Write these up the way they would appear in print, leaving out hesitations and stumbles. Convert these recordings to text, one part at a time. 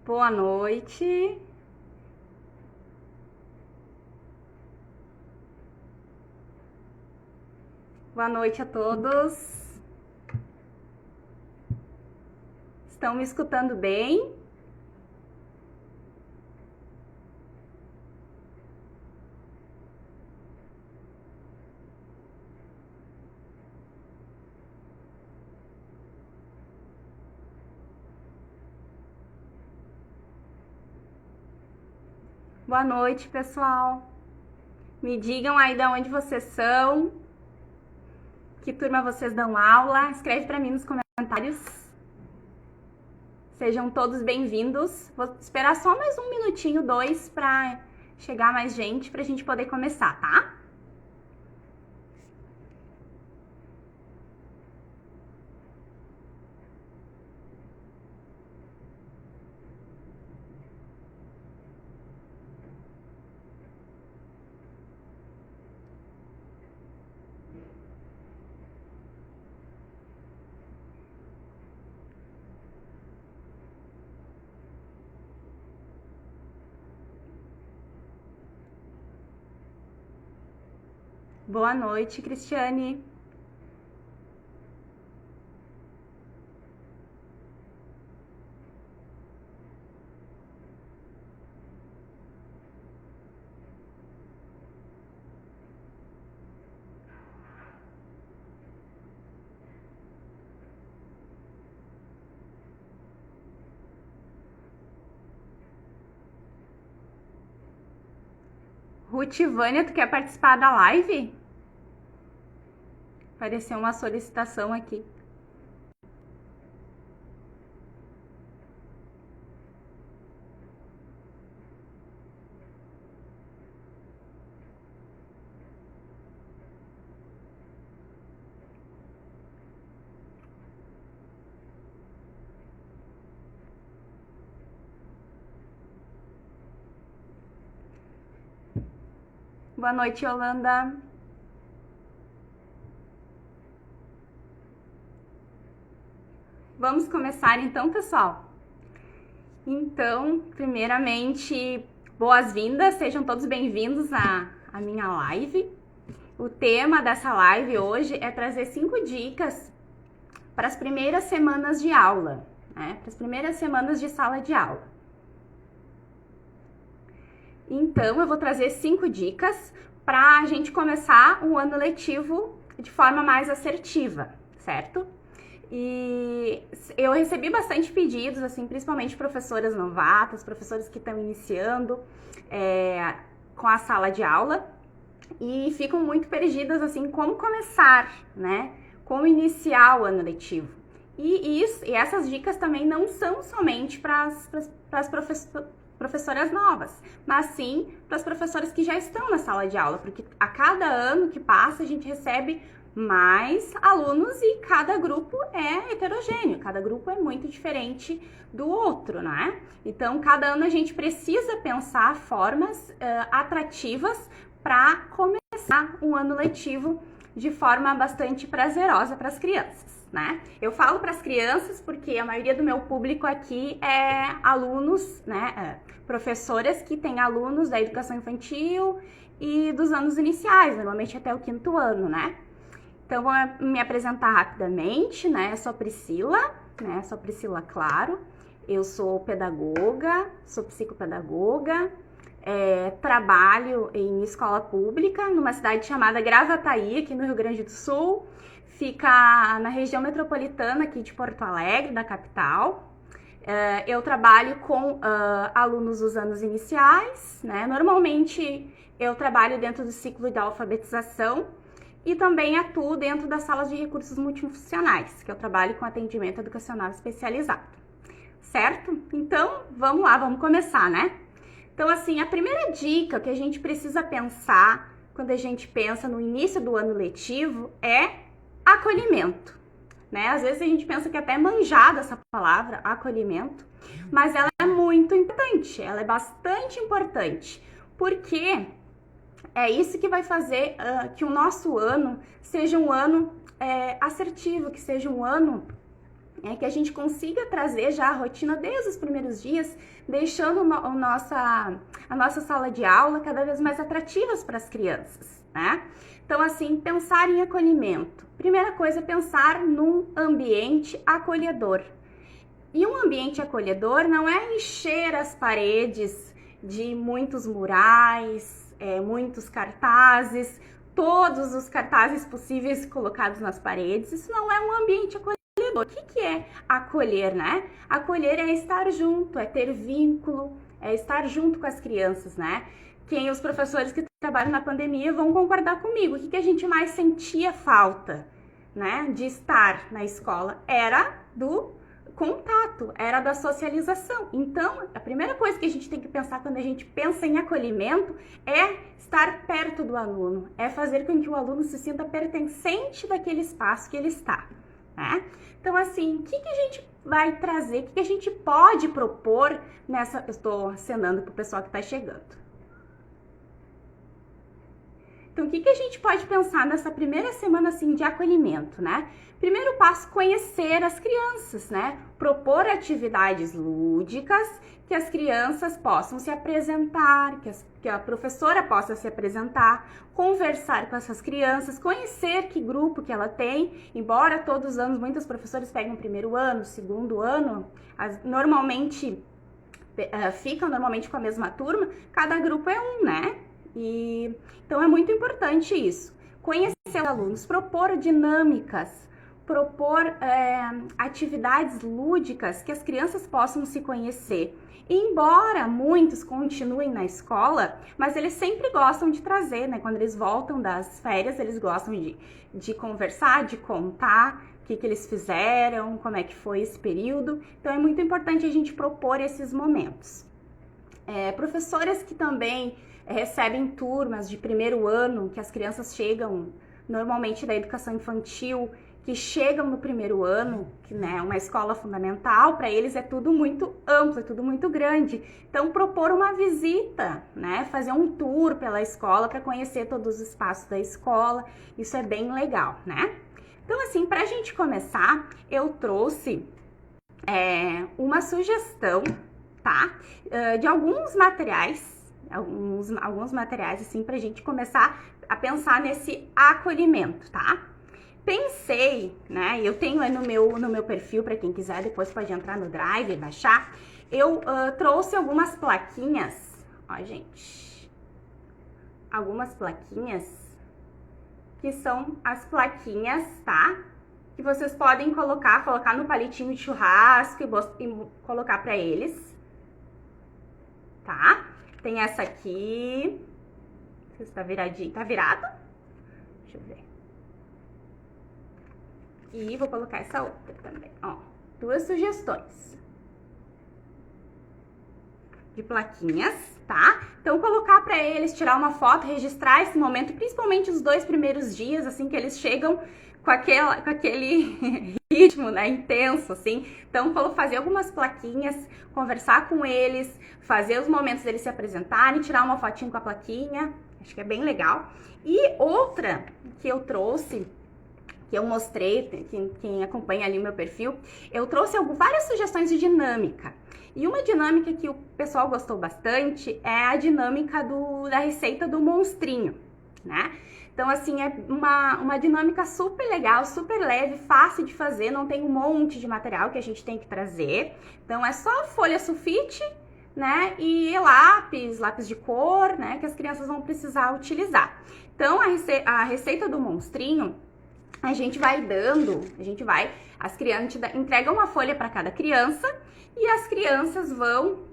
Boa noite. Boa noite a todos. Estão me escutando bem? Boa noite, pessoal. Me digam aí de onde vocês são, que turma vocês dão aula. Escreve para mim nos comentários. Sejam todos bem-vindos. Vou esperar só mais um minutinho, dois, para chegar mais gente, para a gente poder começar, tá? Boa noite, Cristiane. Ruth Vânia, tu quer participar da live? Apareceu uma solicitação aqui. Boa noite, Yolanda. Vamos começar então, pessoal? Então, primeiramente, boas-vindas, sejam todos bem-vindos à minha live. O tema dessa live hoje é trazer 5 dicas para as primeiras semanas de aula, né? Para as primeiras semanas de sala de aula. Então, eu vou trazer 5 dicas para a gente começar o ano letivo de forma mais assertiva, certo? E eu recebi bastante pedidos, assim, principalmente professoras novatas, professores que estão iniciando com a sala de aula e ficam muito perdidas, assim, como começar, né? Como iniciar o ano letivo. E essas dicas também não são somente para as professoras novas, mas sim para as professoras que já estão na sala de aula, porque a cada ano que passa a gente recebe mais alunos e cada grupo é heterogêneo, cada grupo é muito diferente do outro, né? Então, cada ano a gente precisa pensar formas atrativas para começar um ano letivo de forma bastante prazerosa para as crianças, né? Eu falo para as crianças porque a maioria do meu público aqui é alunos, né? Professoras que têm alunos da educação infantil e dos anos iniciais, normalmente até o 5º ano, né? Então, vou me apresentar rapidamente, né? Eu sou Priscila, né? Sou Priscila Claro. Eu sou pedagoga, sou psicopedagoga, trabalho em escola pública numa cidade chamada Gravataí, aqui no Rio Grande do Sul. Fica na região metropolitana aqui de Porto Alegre, da capital. Eu trabalho com alunos dos anos iniciais, né? Normalmente eu trabalho dentro do ciclo da alfabetização e também atuo dentro das salas de recursos multifuncionais, que eu trabalho com atendimento educacional especializado, certo? Então, vamos lá, vamos começar, né? Então, assim, a primeira dica que a gente precisa pensar quando a gente pensa no início do ano letivo é acolhimento, né? Às vezes a gente pensa que é até manjada essa palavra, acolhimento, mas ela é muito importante, ela é bastante importante, porque é isso que vai fazer que o nosso ano seja um ano assertivo, que seja um ano é que a gente consiga trazer já a rotina desde os primeiros dias, deixando a nossa sala de aula cada vez mais atrativas para as crianças, né? Então, assim, pensar em acolhimento. Primeira coisa, pensar num ambiente acolhedor. E um ambiente acolhedor não é encher as paredes de muitos murais, muitos cartazes, todos os cartazes possíveis colocados nas paredes. Isso não é um ambiente acolhedor. O que é acolher, né? Acolher é estar junto, é ter vínculo, é estar junto com as crianças, né? Os professores que trabalham na pandemia vão concordar comigo. O que a gente mais sentia falta, né, de estar na escola? Era do contato, era da socialização. Então, a primeira coisa que a gente tem que pensar quando a gente pensa em acolhimento é estar perto do aluno, é fazer com que o aluno se sinta pertencente daquele espaço que ele está, né? Então, assim, o que a gente vai trazer, o que a gente pode propor nessa... Eu estou acenando para o pessoal que está chegando. Então, o que a gente pode pensar nessa primeira semana, assim, de acolhimento, né? Primeiro passo, conhecer as crianças, né? Propor atividades lúdicas, que as crianças possam se apresentar, que a professora possa se apresentar, conversar com essas crianças, conhecer que grupo que ela tem. Embora todos os anos muitos professores pegam o primeiro ano, segundo ano, normalmente ficam com a mesma turma, cada grupo é um, né? E então é muito importante isso. Conhecer os alunos, propor dinâmicas, propor atividades lúdicas que as crianças possam se conhecer. E embora muitos continuem na escola, mas eles sempre gostam de trazer, né? Quando eles voltam das férias, eles gostam de conversar, de contar o que eles fizeram, como é que foi esse período. Então é muito importante a gente propor esses momentos. Professoras que também recebem turmas de primeiro ano, que as crianças chegam normalmente da educação infantil, que chegam no primeiro ano, que, né, uma escola fundamental, para eles é tudo muito amplo, é tudo muito grande. Então, propor uma visita, né, fazer um tour pela escola para conhecer todos os espaços da escola, isso é bem legal, né? Então, assim, para a gente começar, eu trouxe uma sugestão, tá? De alguns materiais, alguns materiais, assim, pra gente começar a pensar nesse acolhimento, tá? Pensei, né, eu tenho aí no meu perfil, para quem quiser, depois pode entrar no Drive e baixar, eu trouxe algumas plaquinhas, ó, gente, algumas plaquinhas, que são as plaquinhas, tá? Que vocês podem colocar no palitinho de churrasco e colocar pra eles, tá? Tem essa aqui. Não sei se tá viradinho. Tá virado? Deixa eu ver. E vou colocar essa outra também, ó. 2 sugestões de plaquinhas, tá? Então, colocar pra eles, tirar uma foto, registrar esse momento, principalmente os 2 primeiros dias, assim, que eles chegam com aquele ritmo, né, intenso, assim. Então, fazer algumas plaquinhas, conversar com eles, fazer os momentos deles se apresentarem, tirar uma fotinho com a plaquinha, acho que é bem legal. E outra que eu trouxe, que eu mostrei, quem acompanha ali o meu perfil, eu trouxe várias sugestões de dinâmica. E uma dinâmica que o pessoal gostou bastante é a dinâmica da receita do monstrinho, né? Então, assim, é uma dinâmica super legal, super leve, fácil de fazer, não tem um monte de material que a gente tem que trazer. Então, é só folha sulfite, né, e lápis de cor, né, que as crianças vão precisar utilizar. Então, a receita do monstrinho, a gente entrega uma folha para cada criança e as crianças vão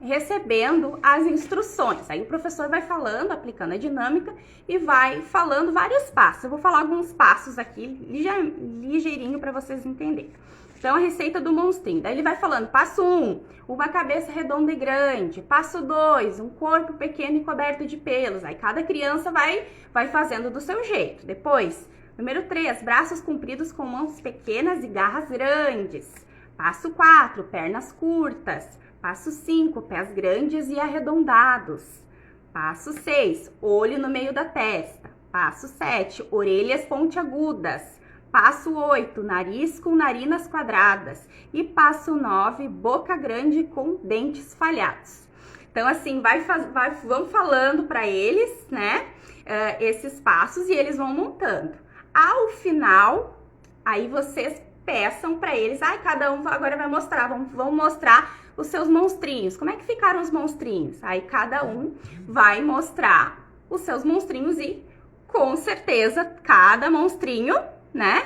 recebendo as instruções. Aí o professor vai falando, aplicando a dinâmica e vai falando vários passos. Eu vou falar alguns passos aqui, ligeirinho para vocês entenderem. Então, a receita do monstrinho. Daí ele vai falando, passo 1, uma cabeça redonda e grande. Passo 2, um corpo pequeno e coberto de pelos. Aí cada criança vai fazendo do seu jeito. Depois, número 3, braços compridos com mãos pequenas e garras grandes. Passo 4, pernas curtas. Passo 5, pés grandes e arredondados. Passo 6, olho no meio da testa. Passo 7, orelhas pontiagudas. Passo 8, nariz com narinas quadradas. E passo 9, boca grande com dentes falhados. Então, assim, vão falando para eles, né, esses passos e eles vão montando. Ao final, aí vocês peçam para eles, cada um agora vai mostrar, vão mostrar os seus monstrinhos. Como é que ficaram os monstrinhos? Aí cada um vai mostrar os seus monstrinhos e, com certeza, cada monstrinho, né,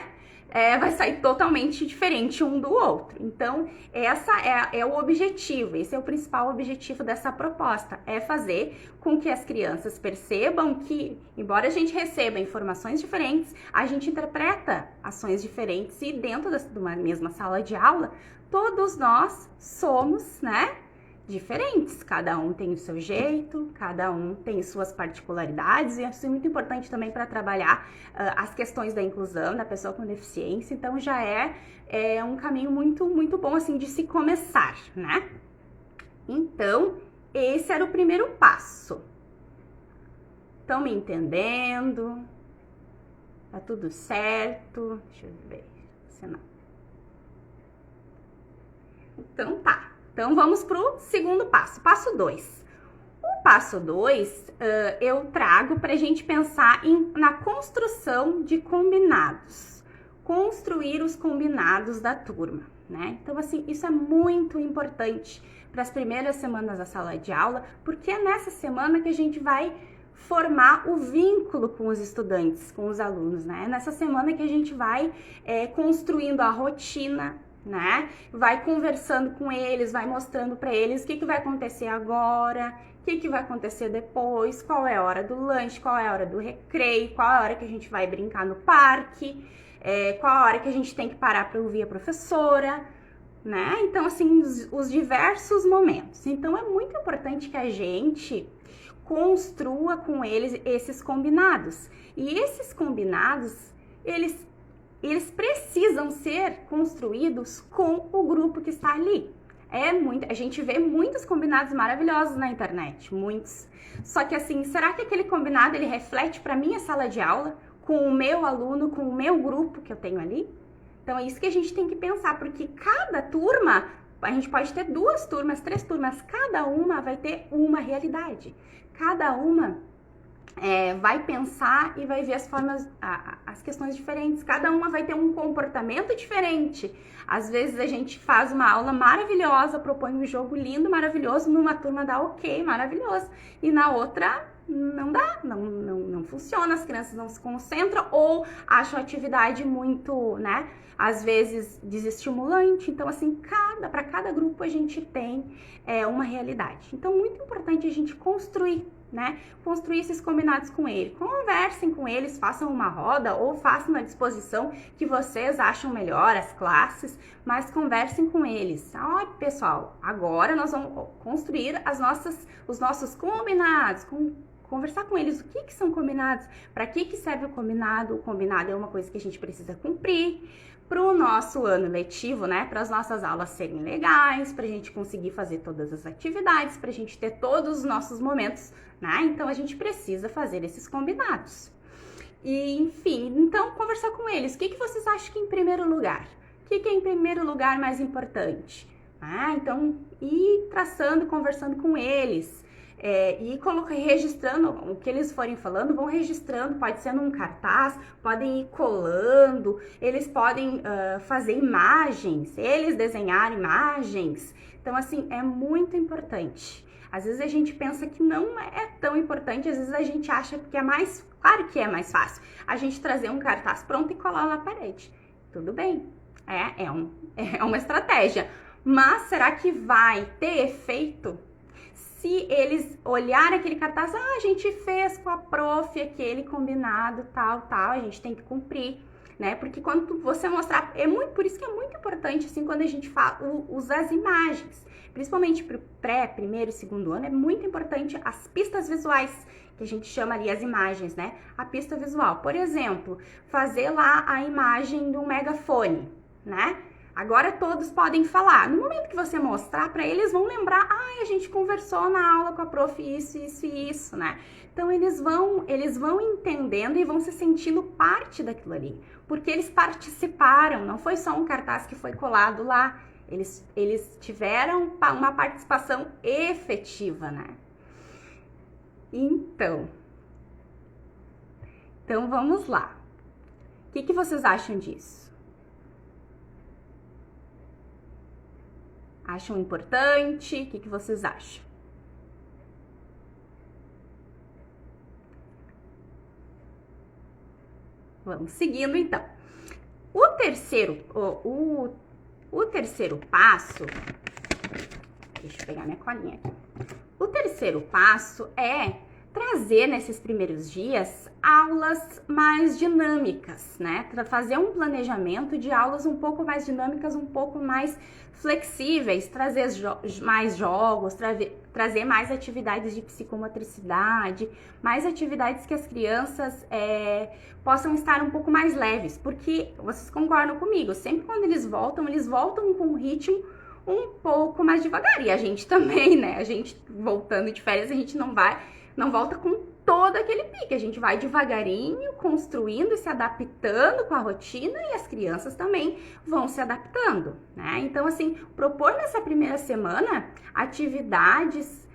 vai sair totalmente diferente um do outro. Então, essa é o objetivo, esse é o principal objetivo dessa proposta, é fazer com que as crianças percebam que, embora a gente receba informações diferentes, a gente interpreta ações diferentes e dentro de uma mesma sala de aula, todos nós somos, né, diferentes, cada um tem o seu jeito, cada um tem suas particularidades, e isso é muito importante também para trabalhar as questões da inclusão da pessoa com deficiência. Então já é um caminho muito, muito bom assim de se começar, né? Então, esse era o primeiro passo. Estão me entendendo? Tá tudo certo? Deixa eu ver se não. Então tá. Então, vamos para o segundo passo, passo 2. O passo 2, eu trago para a gente pensar na construção de combinados. Construir os combinados da turma, né? Então, assim, isso é muito importante para as primeiras semanas da sala de aula, porque é nessa semana que a gente vai formar o vínculo com os estudantes, com os alunos, né? É nessa semana que a gente vai construindo a rotina, né? Vai conversando com eles, vai mostrando para eles o que vai acontecer agora, o que vai acontecer depois, qual é a hora do lanche, qual é a hora do recreio, qual é a hora que a gente vai brincar no parque, qual a hora que a gente tem que parar para ouvir a professora, né? Então, assim, os diversos momentos. Então, é muito importante que a gente construa com eles esses combinados. E esses combinados, eles precisam ser construídos com o grupo que está ali. A gente vê muitos combinados maravilhosos na internet, muitos. Só que assim, será que aquele combinado ele reflete para minha sala de aula, com o meu aluno, com o meu grupo que eu tenho ali? Então é isso que a gente tem que pensar, porque cada turma, a gente pode ter 2 turmas, 3 turmas, cada uma vai ter uma realidade. Cada uma vai pensar e vai ver as questões diferentes. Cada uma vai ter um comportamento diferente. Às vezes a gente faz uma aula maravilhosa, propõe um jogo lindo, maravilhoso, numa turma dá ok, maravilhoso, e na outra não dá, não funciona, as crianças não se concentram ou acham a atividade muito, né, às vezes desestimulante. Então, assim, para cada grupo a gente tem uma realidade. Então, muito importante a gente construir esses combinados com ele. Conversem com eles, façam uma roda ou façam na disposição que vocês acham melhor, as classes, mas conversem com eles. Pessoal, agora nós vamos construir os nossos combinados, conversar com eles o que são combinados, para que serve o combinado. O combinado é uma coisa que a gente precisa cumprir para o nosso ano letivo, né? Para as nossas aulas serem legais, para a gente conseguir fazer todas as atividades, para a gente ter todos os nossos momentos, né? Então a gente precisa fazer esses combinados. E, enfim, então conversar com eles. O que vocês acham que é em primeiro lugar? O que é em primeiro lugar mais importante? Então, ir traçando, conversando com eles. E registrando o que eles forem falando, vão registrando, pode ser num cartaz, podem ir colando, eles podem fazer imagens, eles desenhar imagens. Então, assim, é muito importante. Às vezes a gente pensa que não é tão importante, às vezes a gente acha que é mais, claro que é mais fácil, a gente trazer um cartaz pronto e colar na parede. Tudo bem, é uma estratégia, mas será que vai ter efeito? Se eles olharem aquele cartaz, a gente fez com a prof aquele combinado, tal, a gente tem que cumprir, né? Porque quando você mostrar, por isso que é muito importante, assim, quando a gente usa as imagens, principalmente para o primeiro e segundo ano, é muito importante as pistas visuais, que a gente chama ali as imagens, né? A pista visual, por exemplo, fazer lá a imagem do megafone, né? Agora todos podem falar. No momento que você mostrar para eles, vão lembrar, a gente conversou na aula com a prof isso, isso e isso, né? Então eles vão entendendo e vão se sentindo parte daquilo ali, porque eles participaram, não foi só um cartaz que foi colado lá, eles tiveram uma participação efetiva, né? Então vamos lá. O que vocês acham disso? Acham importante? O que vocês acham? Vamos seguindo, então. O terceiro passo... Deixa eu pegar minha colinha aqui. O terceiro passo é trazer nesses primeiros dias aulas mais dinâmicas, né? Para fazer um planejamento de aulas um pouco mais dinâmicas, um pouco mais flexíveis, trazer mais jogos, trazer mais atividades de psicomotricidade, mais atividades que as crianças possam estar um pouco mais leves, porque vocês concordam comigo, sempre quando eles voltam com um ritmo um pouco mais devagar, e a gente também, né? A gente voltando de férias, a gente não volta com todo aquele pique, a gente vai devagarinho, construindo e se adaptando com a rotina, e as crianças também vão se adaptando, né? Então, assim, propor nessa primeira semana atividades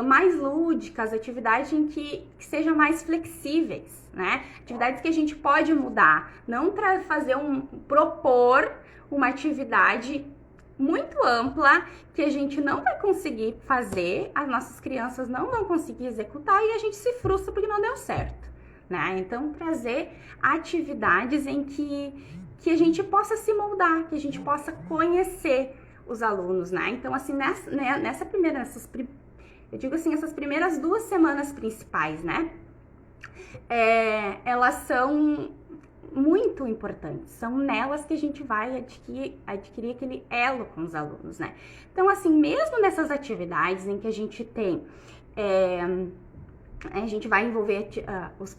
mais lúdicas, atividades em que sejam mais flexíveis, né? Atividades que a gente pode mudar, não para propor uma atividade muito ampla, que a gente não vai conseguir fazer, as nossas crianças não vão conseguir executar e a gente se frustra porque não deu certo, né? Então, trazer atividades em que a gente possa se moldar, que a gente possa conhecer os alunos, né? Então, assim, essas primeiras 2 semanas principais, né? Elas são muito importantes, são nelas que a gente vai adquirir aquele elo com os alunos, né? Então, assim, mesmo nessas atividades em que a gente tem, a gente vai envolver os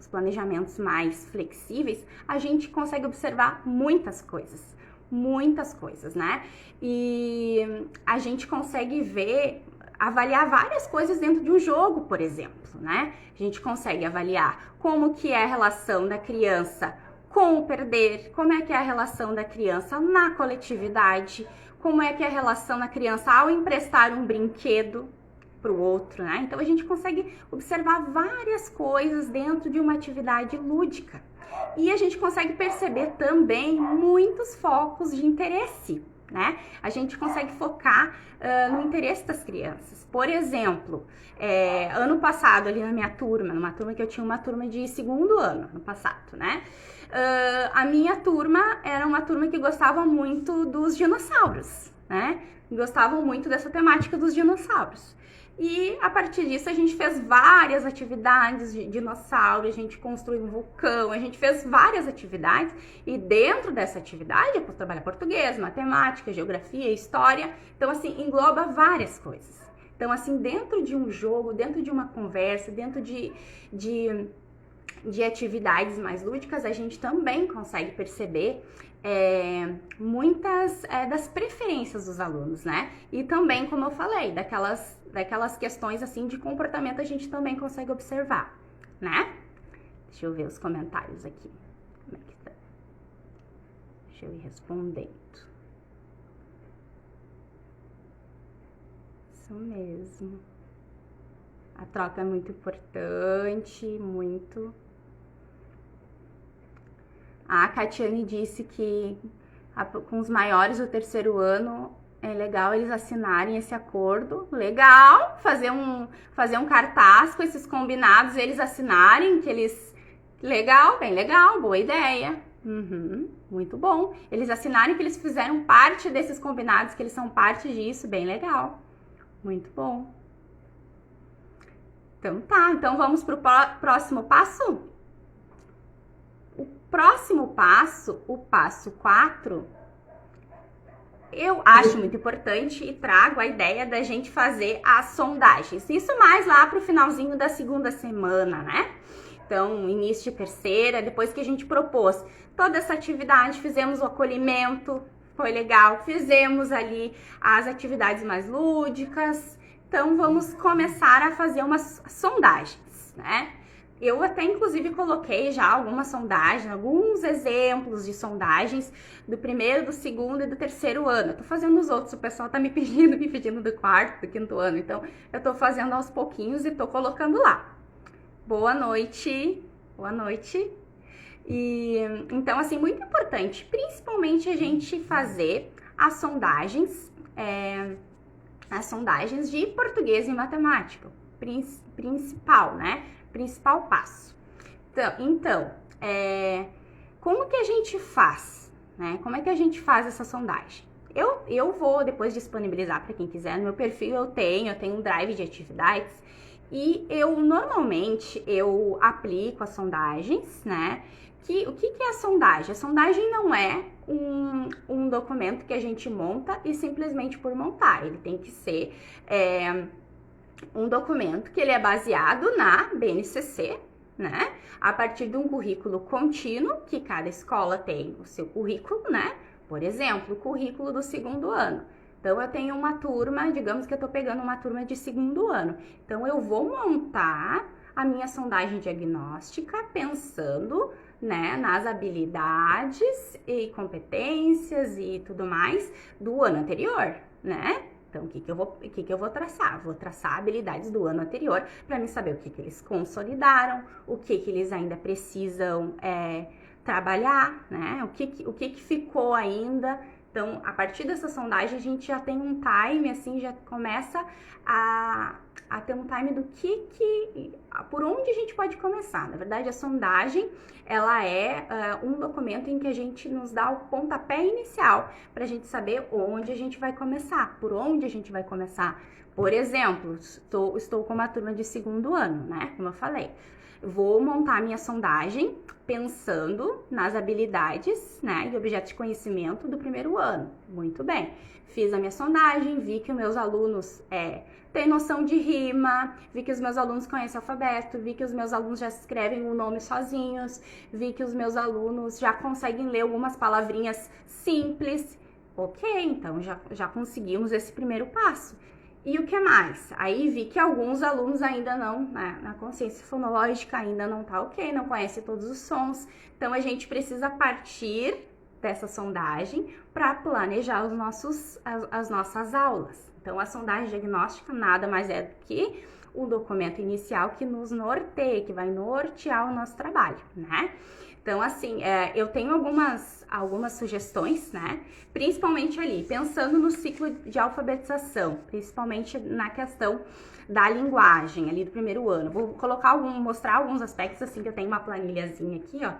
planejamentos mais flexíveis, a gente consegue observar muitas coisas, né? E a gente consegue avaliar várias coisas dentro de um jogo, por exemplo, né? A gente consegue avaliar como que é a relação da criança com o perder, como é que é a relação da criança na coletividade, como é que é a relação da criança ao emprestar um brinquedo para o outro, né? Então a gente consegue observar várias coisas dentro de uma atividade lúdica. E a gente consegue perceber também muitos focos de interesse, né? A gente consegue focar no interesse das crianças. Por exemplo, ano passado, ali na minha turma, numa turma que eu tinha uma turma de 2º ano, ano passado, né? A minha turma era uma turma que gostava muito dos dinossauros, né? Gostavam muito dessa temática dos dinossauros. E a partir disso a gente fez várias atividades de dinossauro, a gente construiu um vulcão, a gente fez várias atividades, e dentro dessa atividade eu trabalho português, matemática, geografia, história, então assim, engloba várias coisas. Então assim, dentro de um jogo, dentro de uma conversa, dentro de atividades mais lúdicas, a gente também consegue perceber muitas das preferências dos alunos, né? E também, como eu falei, daquelas questões assim de comportamento a gente também consegue observar, né? Deixa eu ver os comentários aqui. Como é que tá? Deixa eu ir respondendo. Isso mesmo. A troca é muito importante, muito. A Catiane disse que com os maiores do 3º ano é legal eles assinarem esse acordo. Legal! Fazer um cartaz com esses combinados, eles assinarem, Legal, bem legal, boa ideia. Muito bom. Eles assinarem que eles fizeram parte desses combinados, que eles são parte disso, bem legal. Muito bom. Então tá, então vamos pro próximo passo? O próximo passo, o passo 4, eu acho muito importante e trago a ideia da gente fazer as sondagens. Isso mais lá pro finalzinho da 2ª semana, né? Então, início de terceira, depois que a gente propôs toda essa atividade, fizemos o acolhimento, foi legal, fizemos ali as atividades mais lúdicas. Então, vamos começar a fazer umas sondagens, né? Eu até, inclusive, coloquei já algumas sondagens, alguns exemplos de sondagens do primeiro, do segundo e do terceiro ano. Eu tô fazendo os outros, o pessoal tá me pedindo do quarto, do quinto ano. Então, eu tô fazendo aos pouquinhos e tô colocando lá. Boa noite. Boa noite. E, então, assim, muito importante, principalmente a gente fazer as sondagens de português e matemática. Principal, né? Principal passo. Então, como que a gente faz, né? Como é que a gente faz essa sondagem? Eu vou depois disponibilizar para quem quiser. No meu perfil eu tenho um drive de atividades e normalmente eu aplico as sondagens, né? O que é a sondagem? A sondagem não é um documento que a gente monta e simplesmente por montar. Ele tem que ser um documento que ele é baseado na BNCC, né? A partir de um currículo contínuo, que cada escola tem o seu currículo, né? Por exemplo, o currículo do segundo ano. Então, eu tenho uma turma, digamos que eu tô pegando uma turma de segundo ano. Então, eu vou montar a minha sondagem diagnóstica pensando, né, nas habilidades e competências e tudo mais do ano anterior, né? Então, o que eu vou traçar? Vou traçar habilidades do ano anterior para mim saber o que eles consolidaram, o que eles ainda precisam trabalhar, né? O que ficou ainda. Então, a partir dessa sondagem, a gente já tem um time, assim, já começa a ter um time do por onde a gente pode começar. Na verdade, a sondagem, ela é um documento em que a gente nos dá o pontapé inicial para a gente saber onde a gente vai começar, por onde a gente vai começar. Por exemplo, estou com uma turma de segundo ano, né? Como eu falei. Vou montar minha sondagem pensando nas habilidades, né, e objetos de conhecimento do primeiro ano. Muito bem. Fiz a minha sondagem, vi que os meus alunos têm noção de rima, vi que os meus alunos conhecem o alfabeto, vi que os meus alunos já escrevem o nome sozinhos, vi que os meus alunos já conseguem ler algumas palavrinhas simples. Ok, então já conseguimos esse primeiro passo. E o que mais? Aí vi que alguns alunos ainda não, né, na consciência fonológica ainda não tá ok, não conhece todos os sons. Então, a gente precisa partir dessa sondagem para planejar as nossas aulas. Então, a sondagem diagnóstica nada mais é do que o documento inicial que nos norteia, que vai nortear o nosso trabalho, né? Então, assim, eu tenho algumas sugestões, né? Principalmente ali, pensando no ciclo de alfabetização, principalmente na questão da linguagem ali do primeiro ano. Vou mostrar alguns aspectos, assim, que eu tenho uma planilhazinha aqui, ó,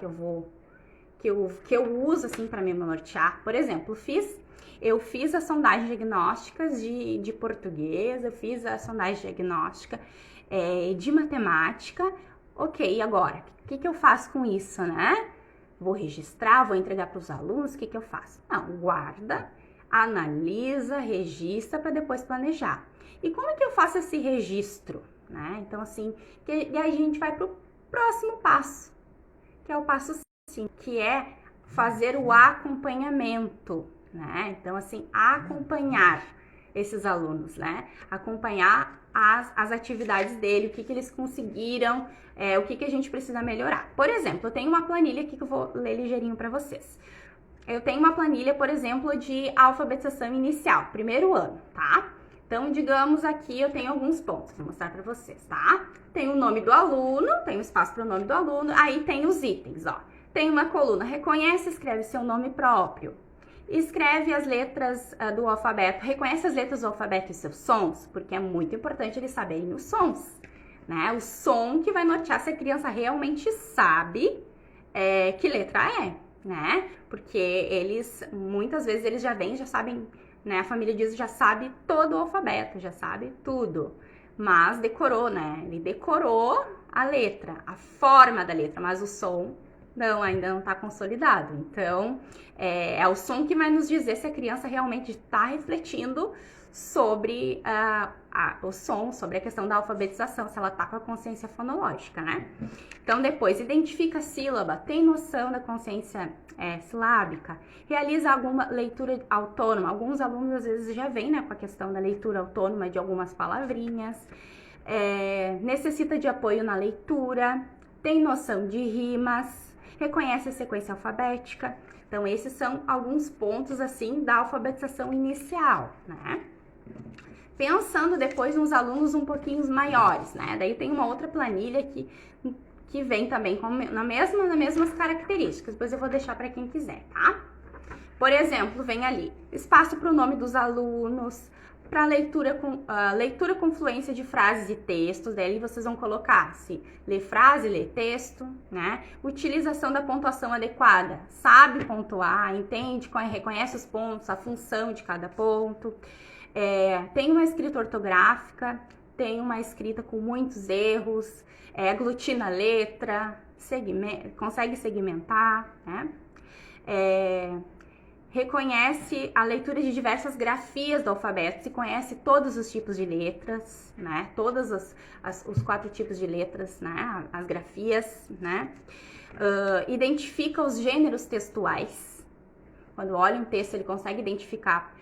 que eu uso, assim, para me nortear. Por exemplo, eu fiz as sondagens diagnósticas de português, eu fiz a sondagem diagnóstica de matemática. Ok, e agora? O que eu faço com isso, né? Vou registrar, vou entregar para os alunos, o que eu faço? Não, guarda, analisa, registra para depois planejar. E como é que eu faço esse registro, né? Então, assim, e aí a gente vai para o próximo passo, que é o passo 5, que é fazer o acompanhamento, né? Então, assim, acompanhar esses alunos, né? Acompanhar as atividades dele, o que eles conseguiram, o que a gente precisa melhorar. Por exemplo, eu tenho uma planilha aqui que eu vou ler ligeirinho para vocês. Eu tenho uma planilha, por exemplo, de alfabetização inicial, primeiro ano, tá? Então, digamos aqui, eu tenho alguns pontos, vou mostrar para vocês, tá? Tem o nome do aluno, tem um espaço para o nome do aluno, aí tem os itens, ó. Tem uma coluna, reconhece, escreve seu nome próprio. Escreve as letras do alfabeto, reconhece as letras do alfabeto e seus sons, porque é muito importante eles saberem os sons, né? O som que vai nortear se a criança realmente sabe que letra é, né? Porque muitas vezes eles já sabem, né? A família diz já sabe todo o alfabeto, já sabe tudo, mas decorou, né? Ele decorou a letra, a forma da letra, mas o som Não, ainda não está consolidado. Então, é o som que vai nos dizer se a criança realmente está refletindo sobre o som, sobre a questão da alfabetização, se ela está com a consciência fonológica, né? Então, depois, identifica a sílaba, tem noção da consciência silábica, realiza alguma leitura autônoma. Alguns alunos, às vezes, já vêm, né, com a questão da leitura autônoma de algumas palavrinhas, necessita de apoio na leitura, tem noção de rimas, reconhece a sequência alfabética. Então, esses são alguns pontos, assim, da alfabetização inicial, né? Pensando depois nos alunos um pouquinho maiores, né? Daí tem uma outra planilha que vem também nas mesmas características. Depois eu vou deixar para quem quiser, tá? Por exemplo, vem ali, espaço para o nome dos alunos, para leitura com fluência de frases e textos. Daí vocês vão colocar se lê frase, lê texto, né? Utilização da pontuação adequada, sabe pontuar, entende, reconhece os pontos, a função de cada ponto. Tem uma escrita ortográfica, tem uma escrita com muitos erros, aglutina a letra, consegue segmentar, né? Reconhece a leitura de diversas grafias do alfabeto, se conhece todos os tipos de letras, né? Todos os 4 tipos de letras, né? As grafias, né? Identifica os gêneros textuais. Quando olha um texto, ele consegue identificar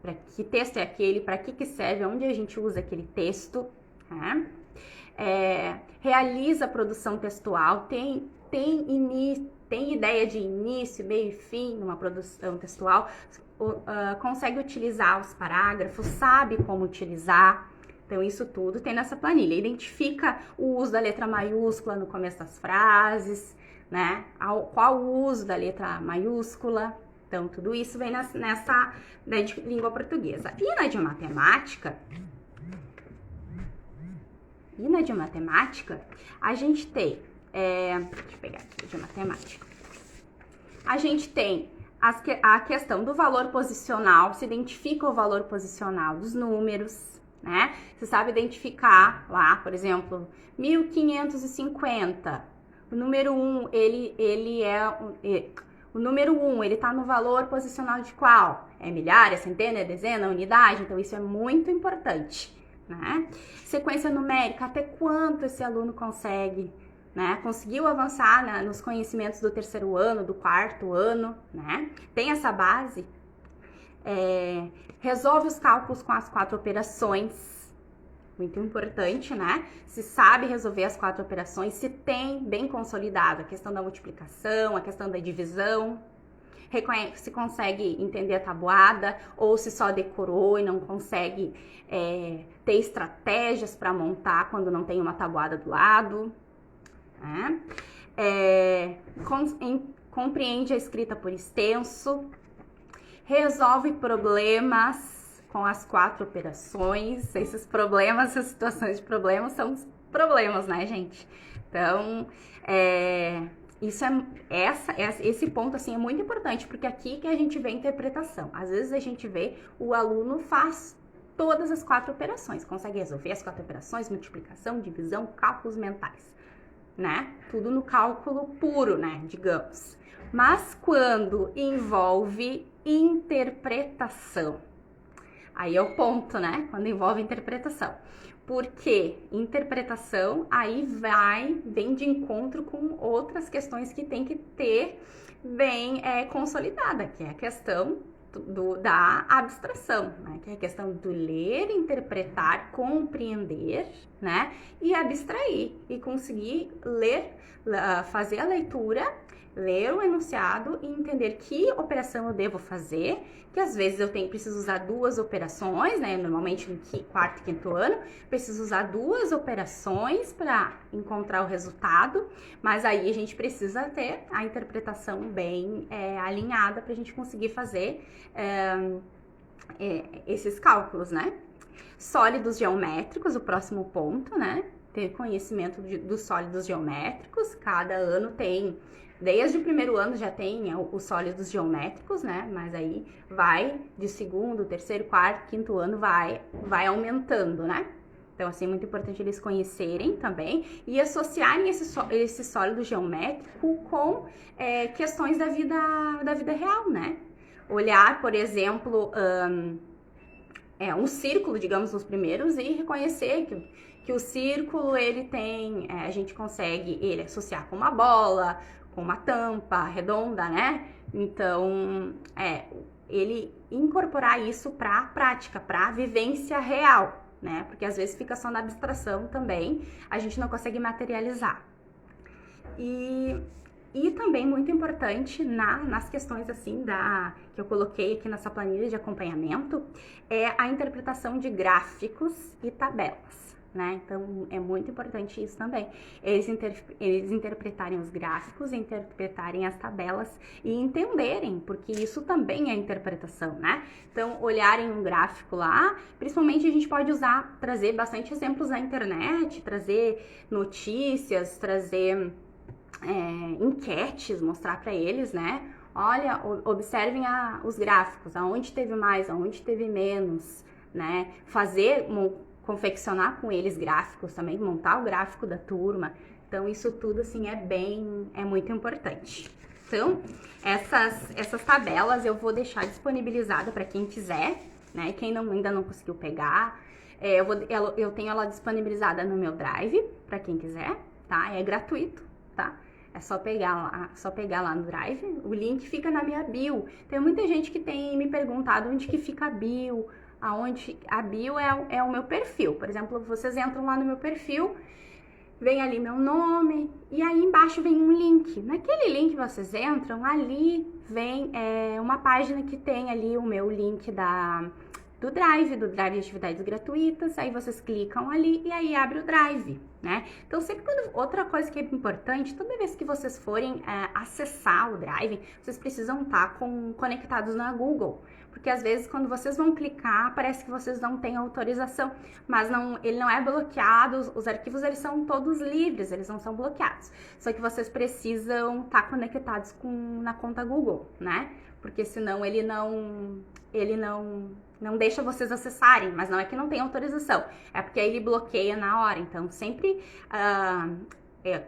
para que texto é aquele, para que serve, onde a gente usa aquele texto, né? Realiza a produção textual, tem ideia de início, meio e fim numa produção textual, consegue utilizar os parágrafos, sabe como utilizar. Então, isso tudo tem nessa planilha. Identifica o uso da letra maiúscula no começo das frases, né? Qual o uso da letra maiúscula. Então, tudo isso vem nessa de língua portuguesa. E na de matemática, a gente tem... deixa eu pegar aqui de matemática. A gente tem a questão do valor posicional, se identifica o valor posicional dos números, né? Você sabe identificar lá, por exemplo, 1550. O número 1, o número 1, ele tá no valor posicional de qual? É milhar, é centena, é dezena, unidade? Então, isso é muito importante, né? Sequência numérica, até quanto esse aluno consegue, né? Conseguiu avançar nos conhecimentos do 3º ano, do 4º ano, né? Tem essa base. Resolve os cálculos com as 4 operações. Muito importante, né? Se sabe resolver as 4 operações, se tem bem consolidado a questão da multiplicação, a questão da divisão, se consegue entender a tabuada, ou se só decorou e não consegue ter estratégias para montar quando não tem uma tabuada do lado, né? Compreende a escrita por extenso, resolve problemas com as 4 operações. Esses problemas, essas situações de problemas são os problemas, né, gente? Então, esse ponto, assim, é muito importante, porque aqui que a gente vê a interpretação. Às vezes a gente vê o aluno faz todas as 4 operações, consegue resolver as 4 operações, multiplicação, divisão, cálculos mentais, né? Tudo no cálculo puro, né, digamos. Mas quando envolve interpretação, aí é o ponto, né? Quando envolve interpretação. Porque interpretação aí vem de encontro com outras questões que tem que ter bem consolidada, que é a questão da abstração, né? Que é a questão do ler, interpretar, compreender, né? E abstrair, e conseguir ler, fazer a leitura, ler o enunciado e entender que operação eu devo fazer, que às vezes eu preciso usar 2 operações, né? Normalmente no 4º e 5º ano, preciso usar 2 operações para encontrar o resultado, mas aí a gente precisa ter a interpretação bem alinhada para a gente conseguir fazer esses cálculos, né? Sólidos geométricos, o próximo ponto, né? Ter conhecimento dos sólidos geométricos. Cada ano tem, desde o 1º ano já tem os sólidos geométricos, né? Mas aí vai de 2º, 3º, 4º, 5º ano vai aumentando, né? Então, assim, é muito importante eles conhecerem também e associarem esse sólido geométrico com questões da vida real, né? Olhar, por exemplo, um círculo, digamos, nos primeiros, e reconhecer que o círculo, ele tem, a gente consegue ele associar com uma bola, com uma tampa redonda, né? Então, ele incorporar isso para a prática, para a vivência real, né? Porque às vezes fica só na abstração também, a gente não consegue materializar. E também muito importante nas questões assim que eu coloquei aqui nessa planilha de acompanhamento é a interpretação de gráficos e tabelas, né? Então é muito importante isso também. Eles interpretarem os gráficos, interpretarem as tabelas e entenderem, porque isso também é interpretação, né? Então olharem um gráfico lá, principalmente a gente pode trazer bastante exemplos na internet, trazer notícias, trazer enquetes, mostrar para eles, né? Olha, observem os gráficos, aonde teve mais, aonde teve menos, né? Confeccionar com eles gráficos também, montar o gráfico da turma. Então, isso tudo, assim, é muito importante. Então, essas tabelas eu vou deixar disponibilizada para quem quiser, né? Quem ainda não conseguiu pegar, eu tenho ela disponibilizada no meu Drive, para quem quiser, tá? É gratuito, tá? É só pegar lá no Drive, o link fica na minha bio. Tem muita gente que tem me perguntado onde que fica a bio, a bio é o meu perfil. Por exemplo, vocês entram lá no meu perfil, vem ali meu nome, e aí embaixo vem um link. Naquele link vocês entram, ali vem uma página que tem ali o meu link do Drive de atividades gratuitas, aí vocês clicam ali e aí abre o Drive, né? Então, outra coisa que é importante, toda vez que vocês forem acessar o Drive, vocês precisam estar conectados na Google, porque às vezes quando vocês vão clicar, parece que vocês não têm autorização, mas ele não é bloqueado, os arquivos eles são todos livres, eles não são bloqueados, só que vocês precisam estar conectados na conta Google, né? Porque senão ele não deixa vocês acessarem, mas não é que não tem autorização, é porque aí ele bloqueia na hora. Então, sempre,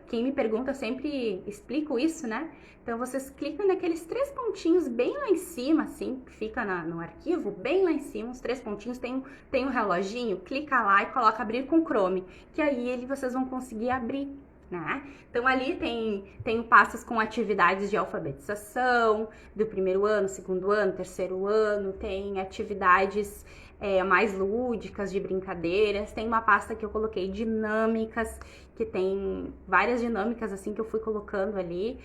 quem me pergunta, eu sempre explico isso, né? Então, vocês clicam naqueles 3 pontinhos bem lá em cima, assim, que fica no arquivo, bem lá em cima, os 3 pontinhos, tem um reloginho, clica lá e coloca abrir com Chrome, que aí vocês vão conseguir abrir, né? Então, ali tem passos com atividades de alfabetização, do primeiro ano, segundo ano, terceiro ano, tem atividades mais lúdicas, de brincadeiras, tem uma pasta que eu coloquei dinâmicas, que tem várias dinâmicas, assim, que eu fui colocando ali,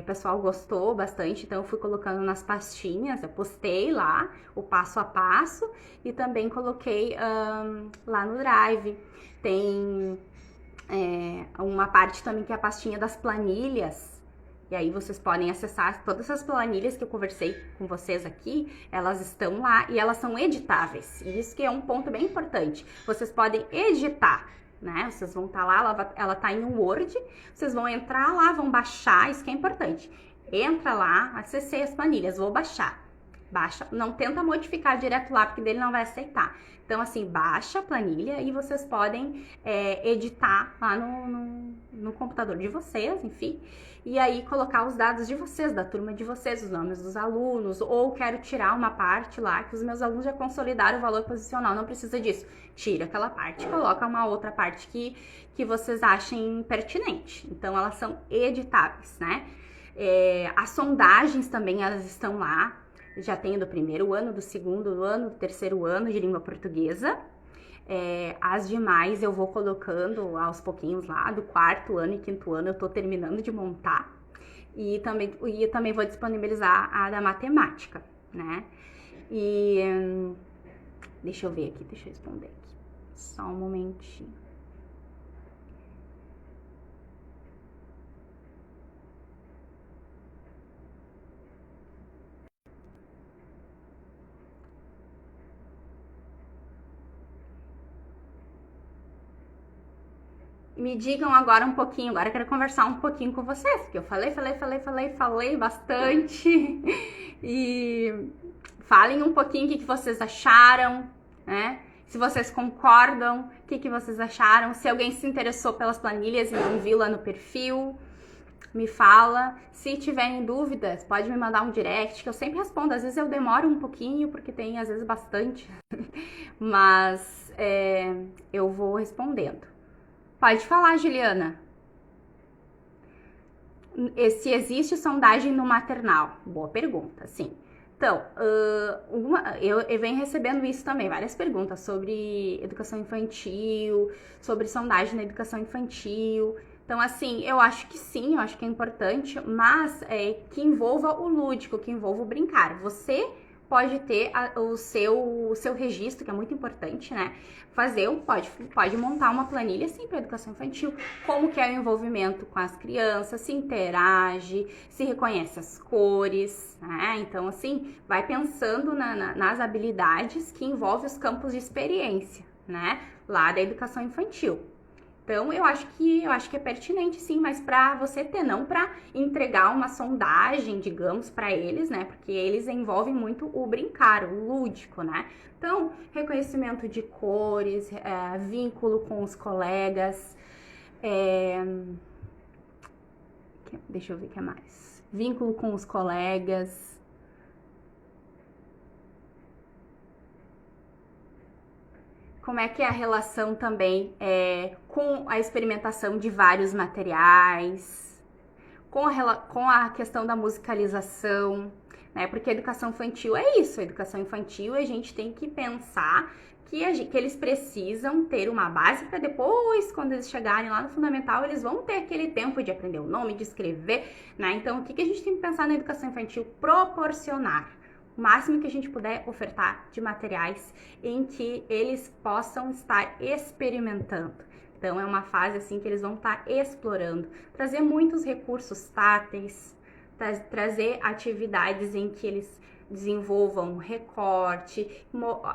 o pessoal gostou bastante, então eu fui colocando nas pastinhas, eu postei lá o passo a passo, e também coloquei lá no Drive. Tem uma parte também que é a pastinha das planilhas, e aí vocês podem acessar todas essas planilhas que eu conversei com vocês aqui, elas estão lá e elas são editáveis, e isso que é um ponto bem importante, vocês podem editar, né? Vocês vão estar lá, ela tá em um Word, vocês vão entrar lá, vão baixar, isso que é importante, entra lá, acessei as planilhas, vou baixar, baixa, não tenta modificar direto lá, porque dele não vai aceitar. Então, assim, baixa a planilha e vocês podem editar lá no computador de vocês, enfim, e aí colocar os dados de vocês, da turma de vocês, os nomes dos alunos, ou quero tirar uma parte lá que os meus alunos já consolidaram o valor posicional, não precisa disso. Tira aquela parte, coloca uma outra parte que vocês achem pertinente. Então, elas são editáveis, né? As sondagens também, elas estão lá. Já tenho do primeiro ano, do segundo ano, do terceiro ano de língua portuguesa. As demais eu vou colocando aos pouquinhos lá, do quarto ano e quinto ano eu tô terminando de montar. E também vou disponibilizar a da matemática, né? E deixa eu ver aqui, deixa eu responder aqui. Só um momentinho. Me digam agora um pouquinho, agora eu quero conversar um pouquinho com vocês, porque eu falei bastante. E falem um pouquinho o que vocês acharam, né? Se vocês concordam, o que vocês acharam? Se alguém se interessou pelas planilhas e não viu lá no perfil, me fala. Se tiverem dúvidas, pode me mandar um direct, que eu sempre respondo. Às vezes eu demoro um pouquinho, porque tem às vezes bastante, mas eu vou respondendo. Pode falar, Juliana. Se existe sondagem no maternal? Boa pergunta, sim. Então, eu venho recebendo isso também, várias perguntas sobre educação infantil, sobre sondagem na educação infantil. Então, assim, eu acho que sim, eu acho que é importante, mas que envolva o lúdico, que envolva o brincar. Você pode ter o seu registro, que é muito importante, né? Pode montar uma planilha, sim, para educação infantil, como que é o envolvimento com as crianças, se interage, se reconhece as cores, né? Então, assim, vai pensando nas habilidades que envolvem os campos de experiência, né? Lá da educação infantil. Então, eu acho que é pertinente, sim, mas para você ter, não para entregar uma sondagem, digamos, para eles, né? Porque eles envolvem muito o brincar, o lúdico, né? Então, reconhecimento de cores, vínculo com os colegas, deixa eu ver o que é mais. Vínculo com os colegas. Como é que é a relação também com a experimentação de vários materiais, com a questão da musicalização, né? Porque a educação infantil é isso, a educação infantil a gente tem que pensar que eles precisam ter uma base para depois, quando eles chegarem lá no fundamental, eles vão ter aquele tempo de aprender o nome, de escrever, né? Então, o que a gente tem que pensar na educação infantil? Proporcionar o máximo que a gente puder ofertar de materiais em que eles possam estar experimentando. Então, é uma fase assim que eles vão estar explorando. Trazer muitos recursos táteis, trazer atividades em que eles desenvolvam recorte,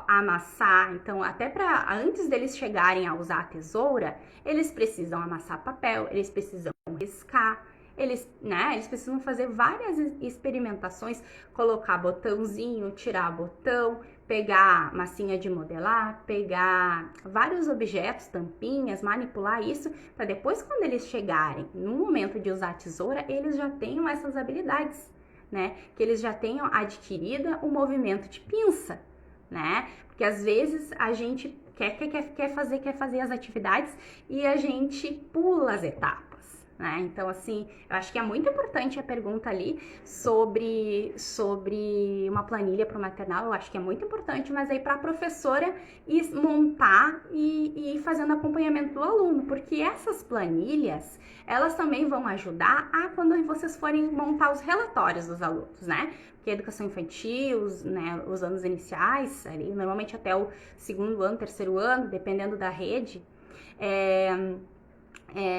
amassar. Então, até para antes deles chegarem a usar a tesoura, eles precisam amassar papel, eles precisam riscar. Eles precisam fazer várias experimentações, colocar botãozinho, tirar botão, pegar massinha de modelar, pegar vários objetos, tampinhas, manipular isso, para depois, quando eles chegarem no momento de usar a tesoura, eles já tenham essas habilidades, né? Que eles já tenham adquirido o movimento de pinça, né? Porque às vezes a gente quer fazer as atividades e a gente pula as etapas. Né? Então, assim, eu acho que é muito importante a pergunta ali sobre uma planilha para o maternal, eu acho que é muito importante, mas aí para a professora montar e ir fazendo acompanhamento do aluno, porque essas planilhas, elas também vão ajudar quando vocês forem montar os relatórios dos alunos, né? Porque a educação infantil, né, os anos iniciais, ali, normalmente até o segundo ano, terceiro ano, dependendo da rede,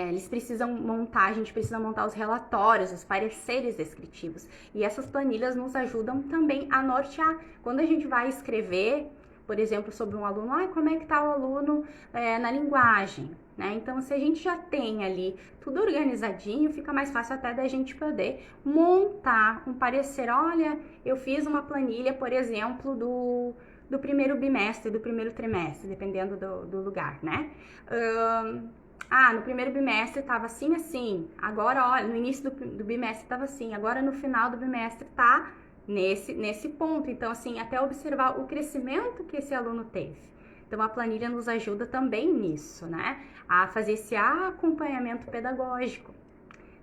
eles precisam montar, a gente precisa montar os relatórios, os pareceres descritivos. E essas planilhas nos ajudam também a nortear. Quando a gente vai escrever, por exemplo, sobre um aluno, como é que está o aluno na linguagem, né? Então, se a gente já tem ali tudo organizadinho, fica mais fácil até da gente poder montar um parecer. Olha, eu fiz uma planilha, por exemplo, do primeiro bimestre, do primeiro trimestre, dependendo do lugar, né? No primeiro bimestre estava assim, assim. Agora, olha, no início do bimestre estava assim. Agora, no final do bimestre, tá nesse ponto. Então, assim, até observar o crescimento que esse aluno teve. Então, a planilha nos ajuda também nisso, né? A fazer esse acompanhamento pedagógico.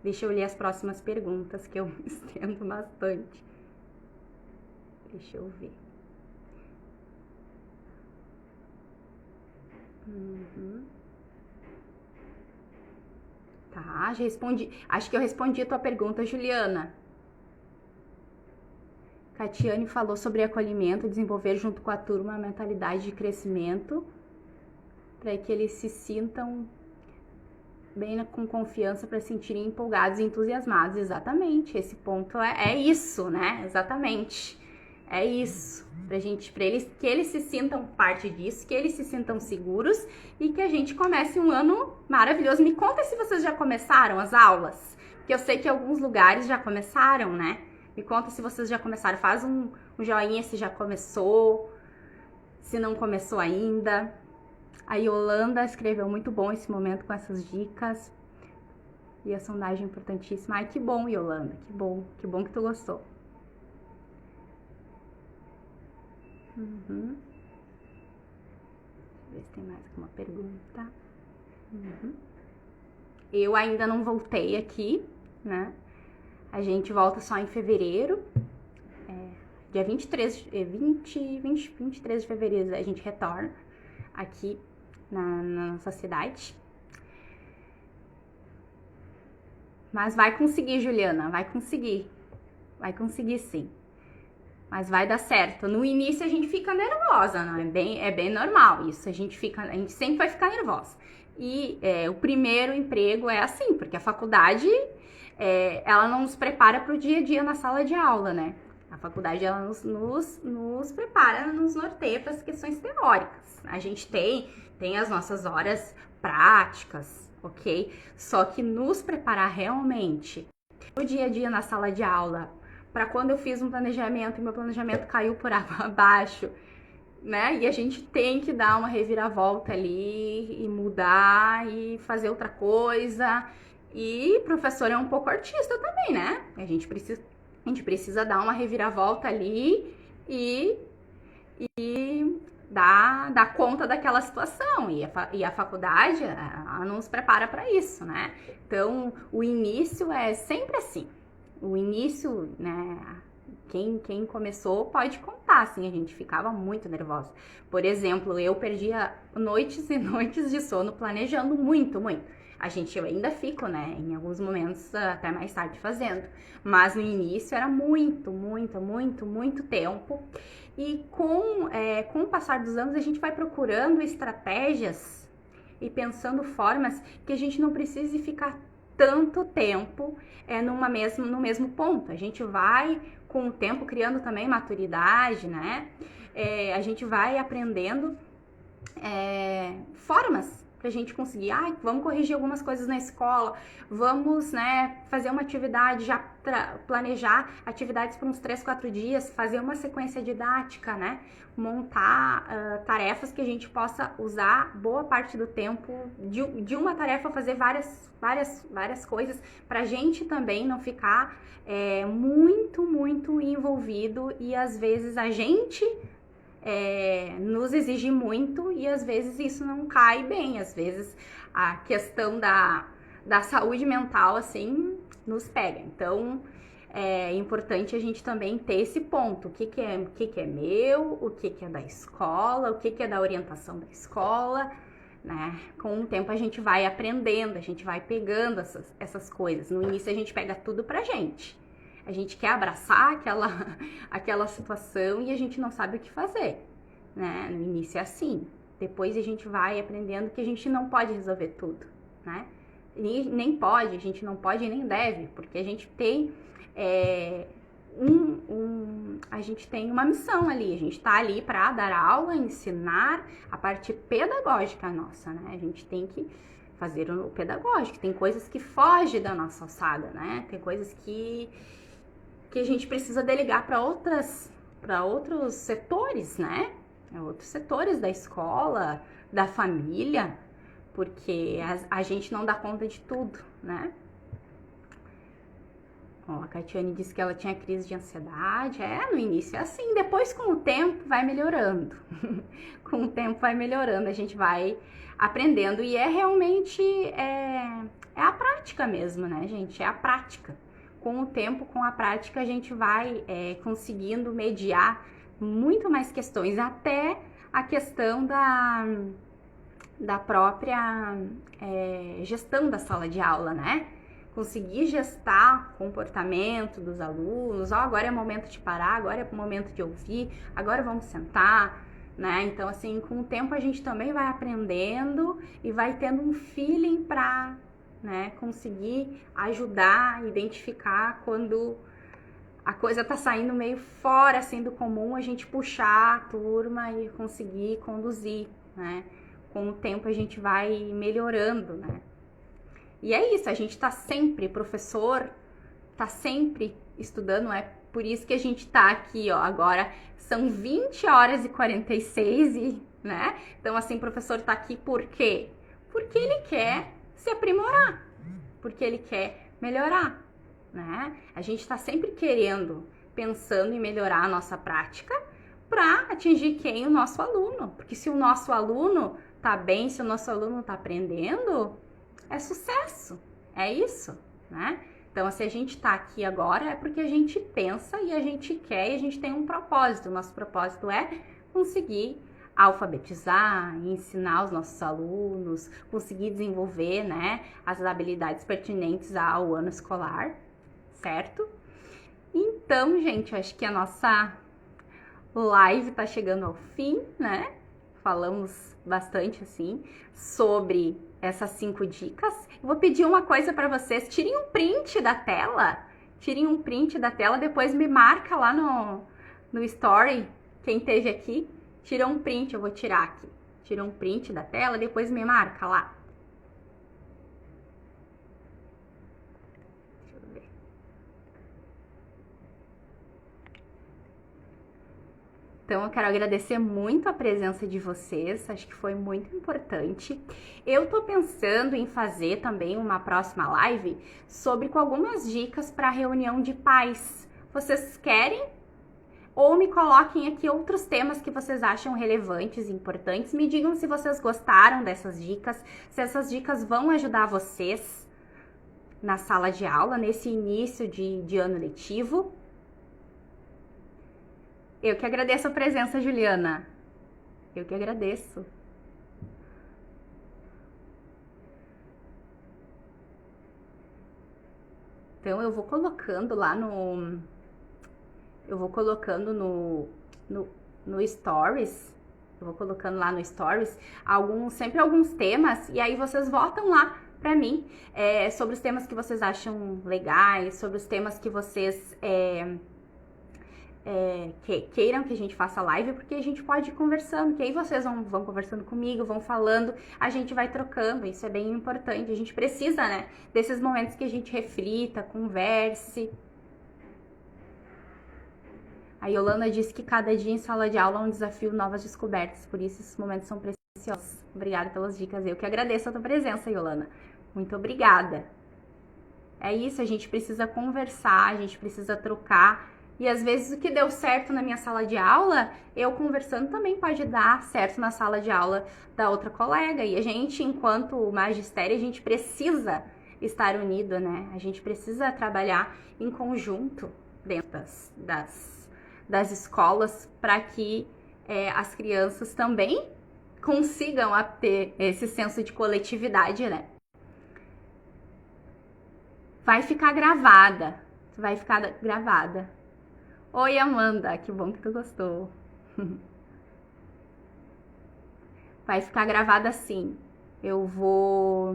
Deixa eu ler as próximas perguntas, que eu estendo bastante. Deixa eu ver. Tá, já respondi. Acho que eu respondi a tua pergunta, Juliana. Catiane falou sobre acolhimento, desenvolver junto com a turma a mentalidade de crescimento, para que eles se sintam bem com confiança, para se sentirem empolgados e entusiasmados. Exatamente, esse ponto é isso, né? Exatamente. É isso, para eles, que eles se sintam parte disso, que eles se sintam seguros e que a gente comece um ano maravilhoso. Me conta se vocês já começaram as aulas, porque eu sei que alguns lugares já começaram, né? Me conta se vocês já começaram, faz um joinha se já começou, se não começou ainda. A Yolanda escreveu muito bom esse momento com essas dicas. E a sondagem importantíssima. Ai, que bom, Yolanda, que bom que tu gostou. Deixa eu ver se tem mais alguma pergunta. Eu ainda não voltei aqui, né? A gente volta só em fevereiro. Dia 23 de fevereiro a gente retorna aqui na nossa cidade. Mas vai conseguir, Juliana, vai conseguir. Vai conseguir sim. Mas vai dar certo. No início a gente fica nervosa, não é bem normal isso. A gente sempre vai ficar nervosa. E o primeiro emprego é assim, porque a faculdade ela não nos prepara para o dia a dia na sala de aula, né? A faculdade ela nos prepara, nos norteia para as questões teóricas. A gente tem as nossas horas práticas, ok? Só que nos preparar realmente o dia a dia na sala de aula, para quando eu fiz um planejamento e meu planejamento caiu por água abaixo, né? E a gente tem que dar uma reviravolta ali e mudar e fazer outra coisa. E professor é um pouco artista também, né? A gente precisa dar uma reviravolta ali e dar conta daquela situação. E a faculdade, ela nos prepara para isso, né? Então, o início é sempre assim. O início, né? Quem começou pode contar, assim, a gente ficava muito nervosa. Por exemplo, eu perdia noites e noites de sono planejando muito. Eu ainda fico, né, em alguns momentos até mais tarde fazendo. Mas no início era muito tempo. E com o passar dos anos a gente vai procurando estratégias e pensando formas que a gente não precise ficar tanto tempo no mesmo ponto. A gente vai, com o tempo, criando também maturidade, né? A gente vai aprendendo formas pra gente conseguir, vamos corrigir algumas coisas na escola, vamos, né, fazer uma atividade, já planejar atividades por uns 3, 4 dias, fazer uma sequência didática, né, montar tarefas que a gente possa usar boa parte do tempo de uma tarefa, fazer várias coisas, pra gente também não ficar muito envolvido e às vezes a gente nos exige muito e às vezes isso não cai bem, às vezes a questão da saúde mental, assim, nos pega. Então, é importante a gente também ter esse ponto, o que é meu, o que é da escola, o que é da orientação da escola, né? Com o tempo a gente vai aprendendo, a gente vai pegando essas coisas. No início a gente pega tudo pra gente. A gente quer abraçar aquela situação e a gente não sabe o que fazer, né? No início é assim. Depois a gente vai aprendendo que a gente não pode resolver tudo, né? Nem pode, a gente não pode e nem deve, porque a gente tem a gente tem uma missão ali. A gente tá ali para dar aula, ensinar a parte pedagógica nossa, né? A gente tem que fazer o pedagógico. Tem coisas que fogem da nossa alçada, né? Tem coisas que a gente precisa delegar para outros setores, né? Outros setores da escola, da família, porque a gente não dá conta de tudo, né? Ó, a Catiane disse que ela tinha crise de ansiedade. No início é assim, depois com o tempo vai melhorando. Com o tempo vai melhorando, a gente vai aprendendo e realmente a prática mesmo, né, gente? É a prática. Com o tempo, com a prática, a gente vai conseguindo mediar muito mais questões, até a questão da própria gestão da sala de aula, né? Conseguir gestar o comportamento dos alunos, agora é momento de parar, agora é momento de ouvir, agora vamos sentar, né? Então, assim, com o tempo a gente também vai aprendendo e vai tendo um feeling para, né, conseguir ajudar, identificar quando a coisa tá saindo meio fora, assim, do comum, a gente puxar a turma e conseguir conduzir, né? Com o tempo a gente vai melhorando, né? E é isso, a gente tá sempre, professor, tá sempre estudando, Por isso que a gente tá aqui, ó, agora são 20 horas e 46, né? Então, assim, o professor tá aqui por quê? Porque ele quer se aprimorar, porque ele quer melhorar, né? A gente tá sempre querendo, pensando em melhorar a nossa prática para atingir quem? O nosso aluno. Porque se o nosso aluno tá bem, se o nosso aluno tá aprendendo, é sucesso, é isso, né? Então, se a gente tá aqui agora, é porque a gente pensa e a gente quer e a gente tem um propósito. O nosso propósito é conseguir alfabetizar, ensinar os nossos alunos, conseguir desenvolver, né, as habilidades pertinentes ao ano escolar, certo? Então, gente, eu acho que a nossa live tá chegando ao fim, né? Falamos bastante, assim, sobre essas 5 dicas. Eu vou pedir uma coisa para vocês, tirem um print da tela, depois me marca lá no story, quem esteja aqui, tira um print, eu vou tirar aqui. Tira um print da tela, depois me marca lá. Deixa eu ver. Então, eu quero agradecer muito a presença de vocês, acho que foi muito importante. Eu tô pensando em fazer também uma próxima live com algumas dicas para reunião de pais. Vocês querem? Ou me coloquem aqui outros temas que vocês acham relevantes e importantes. Me digam se vocês gostaram dessas dicas, se essas dicas vão ajudar vocês na sala de aula, nesse início de ano letivo. Eu que agradeço a presença, Juliana. Eu que agradeço. Então, eu vou colocando lá no Stories. Eu vou colocando lá no Stories sempre alguns temas. E aí vocês votam lá pra mim sobre os temas que vocês acham legais, sobre os temas que vocês queiram que a gente faça live, porque a gente pode ir conversando, que aí vocês vão conversando comigo, vão falando, a gente vai trocando, isso é bem importante, a gente precisa, né, desses momentos que a gente reflita, converse. A Yolanda disse que cada dia em sala de aula é um desafio, novas descobertas, por isso esses momentos são preciosos. Obrigada pelas dicas, eu que agradeço a tua presença, Yolanda. Muito obrigada. É isso, a gente precisa conversar, a gente precisa trocar. E às vezes o que deu certo na minha sala de aula, eu conversando também pode dar certo na sala de aula da outra colega. E a gente, enquanto magistério, a gente precisa estar unido, né? A gente precisa trabalhar em conjunto dentro das escolas para que as crianças também consigam ter esse senso de coletividade, né? Vai ficar gravada. Oi, Amanda, que bom que tu gostou. Vai ficar gravada sim. Eu vou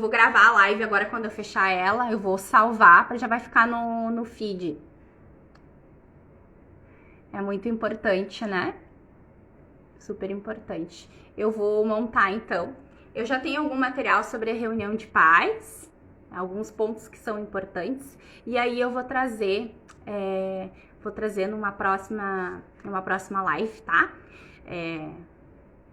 gravar a live agora quando eu fechar ela, eu vou salvar, já vai ficar no feed. É muito importante, né? Super importante. Eu vou montar então. Eu já tenho algum material sobre a reunião de pais, alguns pontos que são importantes, e aí eu vou trazer numa próxima live, tá?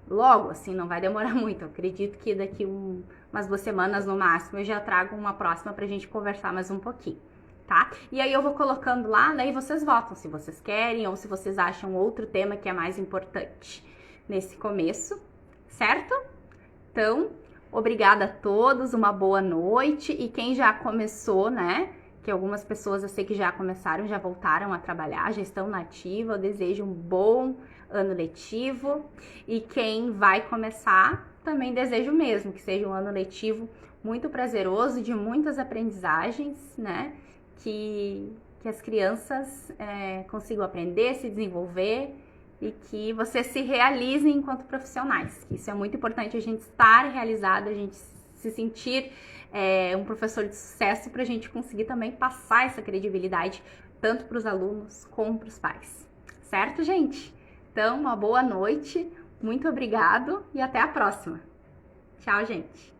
Logo, assim, não vai demorar muito. Eu acredito que daqui umas 2 semanas no máximo eu já trago uma próxima pra gente conversar mais um pouquinho, tá? E aí eu vou colocando lá, daí vocês votam se vocês querem ou se vocês acham outro tema que é mais importante nesse começo, certo? Então, obrigada a todos, uma boa noite. E quem já começou, né? Que algumas pessoas eu sei que já começaram, já voltaram a trabalhar, já estão na ativa. Eu desejo um bom ano letivo. E quem vai começar, também desejo mesmo que seja um ano letivo muito prazeroso, de muitas aprendizagens, né? Que as crianças consigam aprender, se desenvolver e que vocês se realizem enquanto profissionais. Isso é muito importante, a gente estar realizado, a gente se sentir um professor de sucesso para a gente conseguir também passar essa credibilidade tanto para os alunos como para os pais. Certo, gente? Então, uma boa noite, muito obrigado e até a próxima. Tchau, gente!